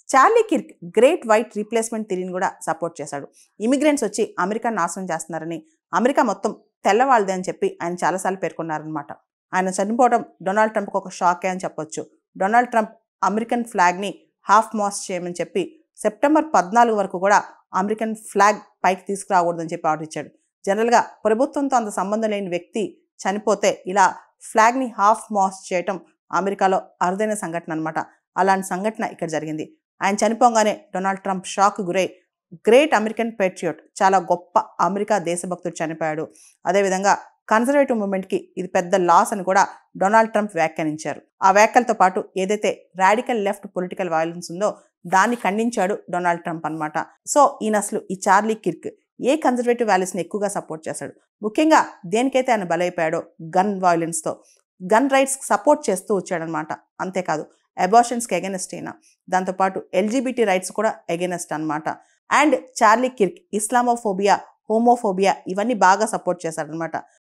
Charlie Kirk great white replacement థియరీని కూడా support చేశాడు. ఇమిగ్రెంట్స్ వచ్చి అమెరికా నాశనం చేస్తున్నారని, అమెరికా మొత్తం తెల్లవాళ్ళదే అని చెప్పి ఆయన చాలాసార్లు పేర్కొన్నారనమాట. ఆయన చనిపోవడం డొనాల్డ్ ట్రంప్కి ఒక షాకే అని చెప్పొచ్చు. డొనాల్డ్ ట్రంప్ అమెరికన్ ఫ్లాగ్ని హాఫ్ మాస్ట్ చేయమని చెప్పి సెప్టెంబర్ 14 వరకు కూడా అమెరికన్ ఫ్లాగ్ పైకి తీసుకురాకూడదని చెప్పి ఆర్డర్ ఇచ్చాడు. జనరల్గా ప్రభుత్వంతో అంత సంబంధం లేని వ్యక్తి చనిపోతే ఇలా ఫ్లాగ్ని హాఫ్ మాస్ట్ చేయటం అమెరికాలో అరుదైన సంఘటన అనమాట. అలాంటి సంఘటన ఇక్కడ జరిగింది. ఆయన చనిపోగానే డొనాల్డ్ ట్రంప్ షాక్ గురై గ్రేట్ అమెరికన్ పేట్రియోట్, చాలా గొప్ప అమెరికా దేశభక్తుడు చనిపోయాడు, అదేవిధంగా కన్జర్వేటివ్ మూవ్మెంట్కి ఇది పెద్ద లాస్ అని కూడా డొనాల్డ్ ట్రంప్ వ్యాఖ్యానించారు. ఆ వ్యాఖ్యలతో పాటు ఏదైతే రాడికల్ లెఫ్ట్ పొలిటికల్ వైలెన్స్ ఉందో దాన్ని ఖండించాడు డొనాల్డ్ ట్రంప్ అనమాట. సో ఈయన అసలు ఈ చార్లీ కిర్క్ ఏ కన్జర్వేటివ్ వాల్యూస్ని ఎక్కువగా సపోర్ట్ చేశాడు, ముఖ్యంగా దేనికైతే ఆయన బలైపోయాడో గన్ వైలెన్స్తో, గన్ రైట్స్కి సపోర్ట్ చేస్తూ వచ్చాడనమాట. అంతేకాదు అబార్షన్స్కి ఎగెనెస్ట్ అయినా, దాంతోపాటు ఎల్జీబీటీ రైట్స్ కూడా ఎగెనెస్ట్ అనమాట. And Charlie Kirk Islamophobia, homophobia ఇవన్నీ బాగా సపోర్ట్ చేశాడనమాట.